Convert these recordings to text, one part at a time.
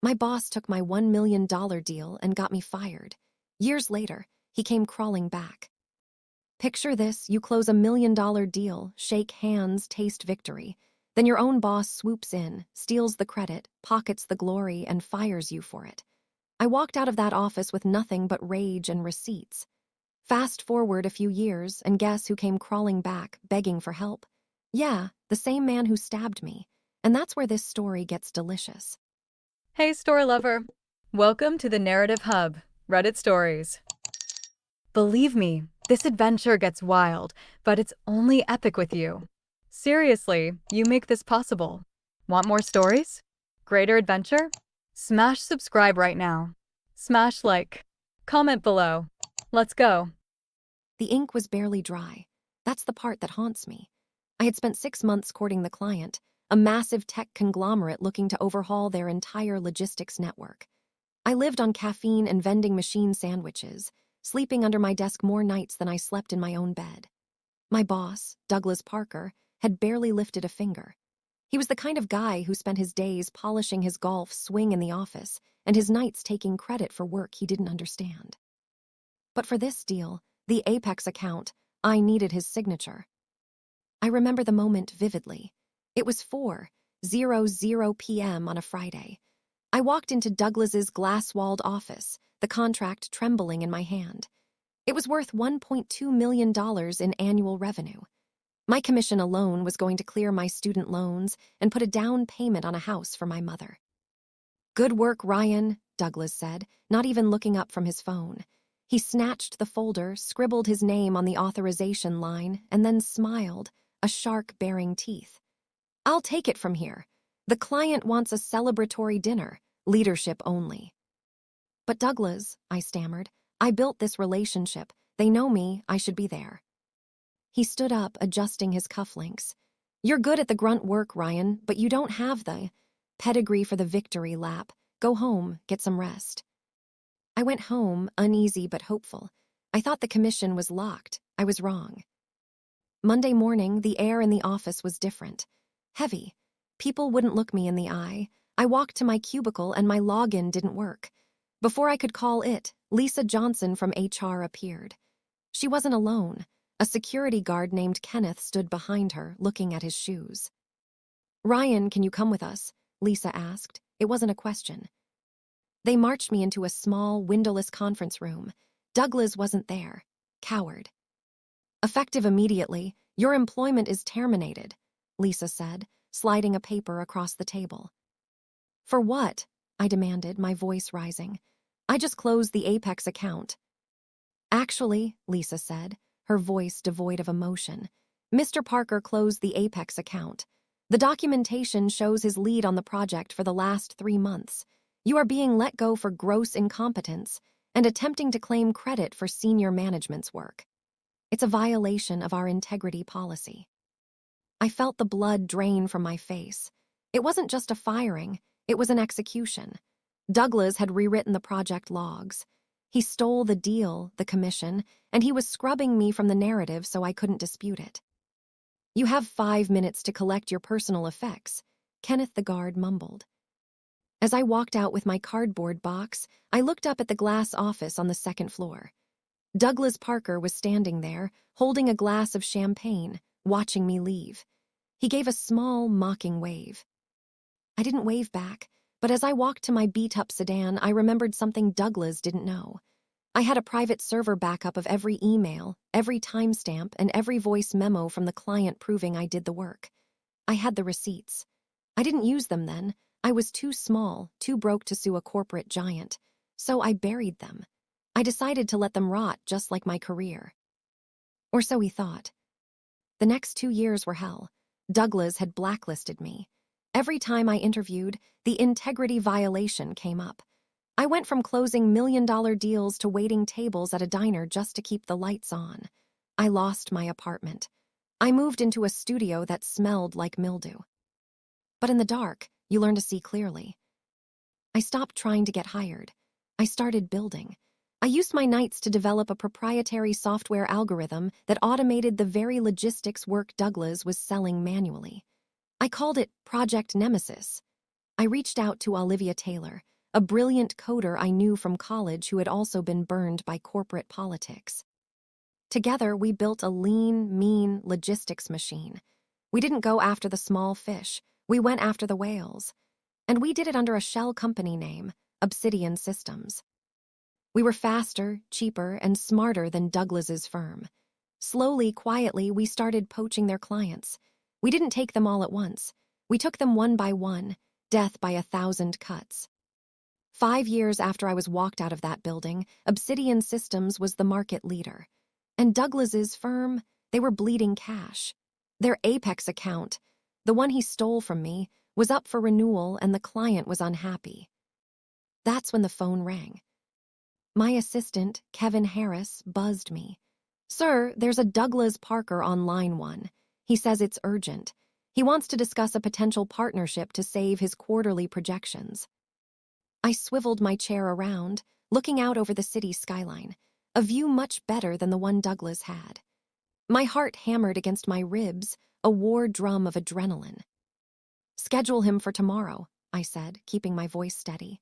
My boss took my $1 million deal and got me fired. Years later, he came crawling back. Picture this: you close $1 million deal, shake hands, taste victory. Then your own boss swoops in, steals the credit, pockets the glory, and fires you for it. I walked out of that office with nothing but rage and receipts. Fast forward a few years, and guess who came crawling back, begging for help? Yeah, the same man who stabbed me. And that's where this story gets delicious. Hey, story lover. Welcome to the Narrative Hub, Reddit Stories. Believe me, this adventure gets wild, but it's only epic with you. Seriously, you make this possible. Want more stories? Greater adventure? Smash subscribe right now. Smash like. Comment below. Let's go. The ink was barely dry. That's the part that haunts me. I had spent 6 months courting the client, a massive tech conglomerate looking to overhaul their entire logistics network. I lived on caffeine and vending machine sandwiches, sleeping under my desk more nights than I slept in my own bed. My boss, Douglas Parker, had barely lifted a finger. He was the kind of guy who spent his days polishing his golf swing in the office and his nights taking credit for work he didn't understand. But for this deal, the Apex account, I needed his signature. I remember the moment vividly. It was 4:00 p.m. on a Friday. I walked into Douglas's glass-walled office, the contract trembling in my hand. It was worth $1.2 million in annual revenue. My commission alone was going to clear my student loans and put a down payment on a house for my mother. "Good work, Ryan," Douglas said, not even looking up from his phone. He snatched the folder, scribbled his name on the authorization line, and then smiled, a shark baring teeth. "I'll take it from here. The client wants a celebratory dinner, leadership only." "But Douglas," I stammered, "I built this relationship. They know me, I should be there." He stood up, adjusting his cufflinks. "You're good at the grunt work, Ryan, but you don't have the pedigree for the victory lap. Go home, get some rest." I went home, uneasy but hopeful. I thought the commission was locked. I was wrong. Monday morning, the air in the office was different. Heavy. People wouldn't look me in the eye. I walked to my cubicle and my login didn't work. Before I could call it, Lisa Johnson from HR appeared. She wasn't alone. A security guard named Kenneth stood behind her, looking at his shoes. "Ryan, can you come with us?" Lisa asked. It wasn't a question. They marched me into a small, windowless conference room. Douglas wasn't there. Coward. "Effective immediately, your employment is terminated," Lisa said, sliding a paper across the table. "For what?" I demanded, my voice rising. "I just closed the Apex account." "Actually," Lisa said, her voice devoid of emotion, "Mr. Parker closed the Apex account. The documentation shows his lead on the project for the last 3 months. You are being let go for gross incompetence and attempting to claim credit for senior management's work. It's a violation of our integrity policy." I felt the blood drain from my face. It wasn't just a firing, it was an execution. Douglas had rewritten the project logs. He stole the deal, the commission, and he was scrubbing me from the narrative so I couldn't dispute it. "You have 5 minutes to collect your personal effects," Kenneth the guard mumbled. As I walked out with my cardboard box, I looked up at the glass office on the second floor. Douglas Parker was standing there, holding a glass of champagne, watching me leave. He gave a small, mocking wave. I didn't wave back, but as I walked to my beat-up sedan, I remembered something Douglas didn't know. I had a private server backup of every email, every timestamp, and every voice memo from the client proving I did the work. I had the receipts. I didn't use them then. I was too small, too broke to sue a corporate giant. So I buried them. I decided to let them rot just like my career. Or so he thought. The next 2 years were hell. Douglas had blacklisted me. Every time I interviewed, the integrity violation came up. I went from closing million-dollar deals to waiting tables at a diner just to keep the lights on. I lost my apartment. I moved into a studio that smelled like mildew. But in the dark, you learn to see clearly. I stopped trying to get hired. I started building. I used my nights to develop a proprietary software algorithm that automated the very logistics work Douglas was selling manually. I called it Project Nemesis. I reached out to Olivia Taylor, a brilliant coder I knew from college who had also been burned by corporate politics. Together, we built a lean, mean logistics machine. We didn't go after the small fish, we went after the whales. And we did it under a shell company name, Obsidian Systems. We were faster, cheaper, and smarter than Douglas's firm. Slowly, quietly, we started poaching their clients. We didn't take them all at once. We took them one by one, death by 1,000 cuts. 5 years after I was walked out of that building, Obsidian Systems was the market leader. And Douglas's firm, they were bleeding cash. Their Apex account, the one he stole from me, was up for renewal and the client was unhappy. That's when the phone rang. My assistant, Kevin Harris, buzzed me. "Sir, there's a Douglas Parker on line 1. He says it's urgent. He wants to discuss a potential partnership to save his quarterly projections." I swiveled my chair around, looking out over the city skyline, a view much better than the one Douglas had. My heart hammered against my ribs, a war drum of adrenaline. "Schedule him for tomorrow," I said, keeping my voice steady.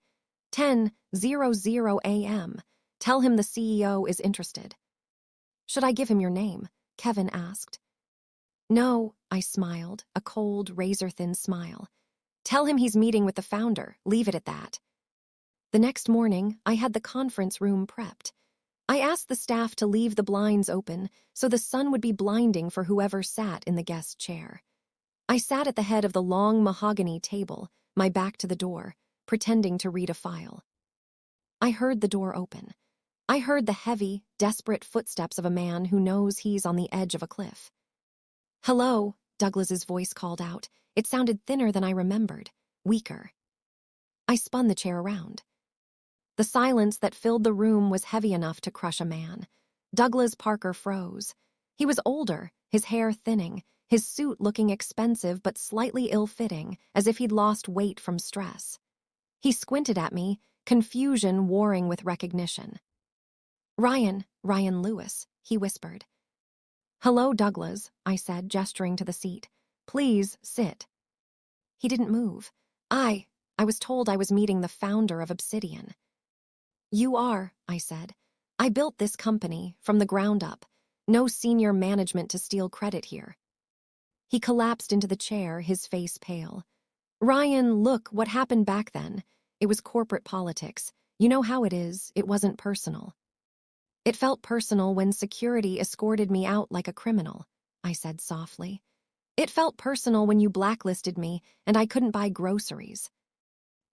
10:00 a.m. Tell him the CEO is interested. "Should I give him your name?" Kevin asked. "No," I smiled, a cold, razor-thin smile. "Tell him he's meeting with the founder. Leave it at that." The next morning, I had the conference room prepped. I asked the staff to leave the blinds open so the sun would be blinding for whoever sat in the guest chair. I sat at the head of the long mahogany table, my back to the door, pretending to read a file. I heard the door open. I heard the heavy, desperate footsteps of a man who knows he's on the edge of a cliff. "Hello," Douglas's voice called out. It sounded thinner than I remembered, weaker. I spun the chair around. The silence that filled the room was heavy enough to crush a man. Douglas Parker froze. He was older, his hair thinning, his suit looking expensive but slightly ill-fitting, as if he'd lost weight from stress. He squinted at me, confusion warring with recognition. Ryan Lewis," he whispered. "Hello, Douglas," I said, gesturing to the seat. "Please, sit." He didn't move. I was told I was meeting the founder of Obsidian. "You are," I said. "I built this company, from the ground up. No senior management to steal credit here." He collapsed into the chair, his face pale. "Ryan, look, what happened back then? It was corporate politics. You know how it is, it wasn't personal." "It felt personal when security escorted me out like a criminal," I said softly. "It felt personal when you blacklisted me and I couldn't buy groceries."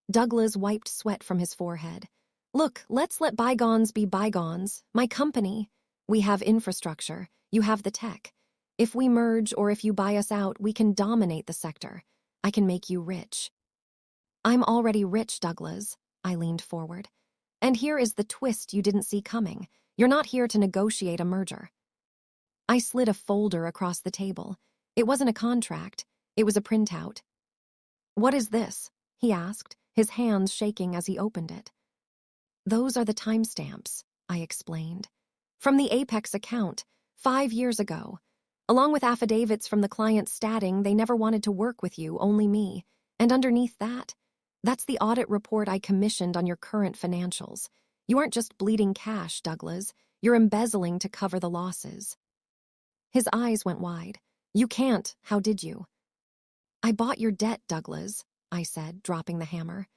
Douglas wiped sweat from his forehead. "Look, let's let bygones be bygones. My company. We have infrastructure. You have the tech. If we merge or if you buy us out, we can dominate the sector. I can make you rich." "I'm already rich, Douglas," I leaned forward. "And here is the twist you didn't see coming. You're not here to negotiate a merger." I slid a folder across the table. It wasn't a contract. It was a printout. "What is this?" he asked, his hands shaking as he opened it. "Those are the timestamps," I explained. "From the Apex account, 5 years ago. Along with affidavits from the client stating they never wanted to work with you, only me. And underneath that, that's the audit report I commissioned on your current financials. You aren't just bleeding cash, Douglas. You're embezzling to cover the losses." His eyes went wide. "You can't. How did you?" "I bought your debt, Douglas," I said, dropping the hammer.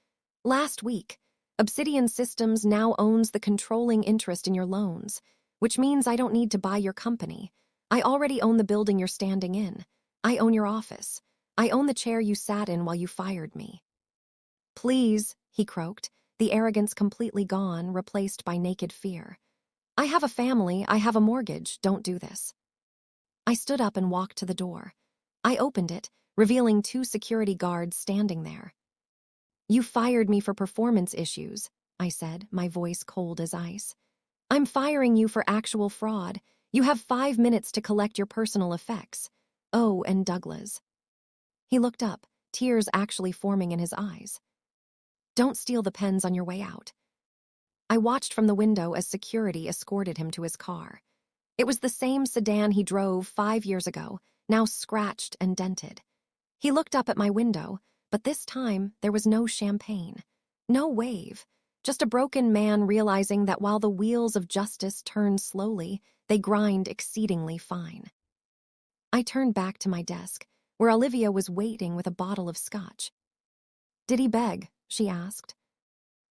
"Last week. Obsidian Systems now owns the controlling interest in your loans, which means I don't need to buy your company. I already own the building you're standing in. I own your office. I own the chair you sat in while you fired me." "Please," he croaked, the arrogance completely gone, replaced by naked fear. "I have a family, I have a mortgage, don't do this." I stood up and walked to the door. I opened it, revealing 2 security guards standing there. "You fired me for performance issues," I said, my voice cold as ice. "I'm firing you for actual fraud. You have 5 minutes to collect your personal effects. Oh, and Douglas." He looked up, tears actually forming in his eyes. "Don't steal the pens on your way out." I watched from the window as security escorted him to his car. It was the same sedan he drove 5 years ago, now scratched and dented. He looked up at my window, but this time there was no champagne. No wave, just a broken man realizing that while the wheels of justice turn slowly, they grind exceedingly fine. I turned back to my desk, where Olivia was waiting with a bottle of scotch. "Did he beg?" she asked.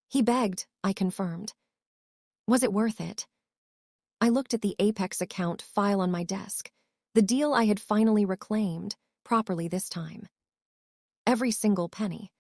"He begged," I confirmed. "Was it worth it?" I looked at the Apex account file on my desk, the deal I had finally reclaimed, properly this time. Every single penny.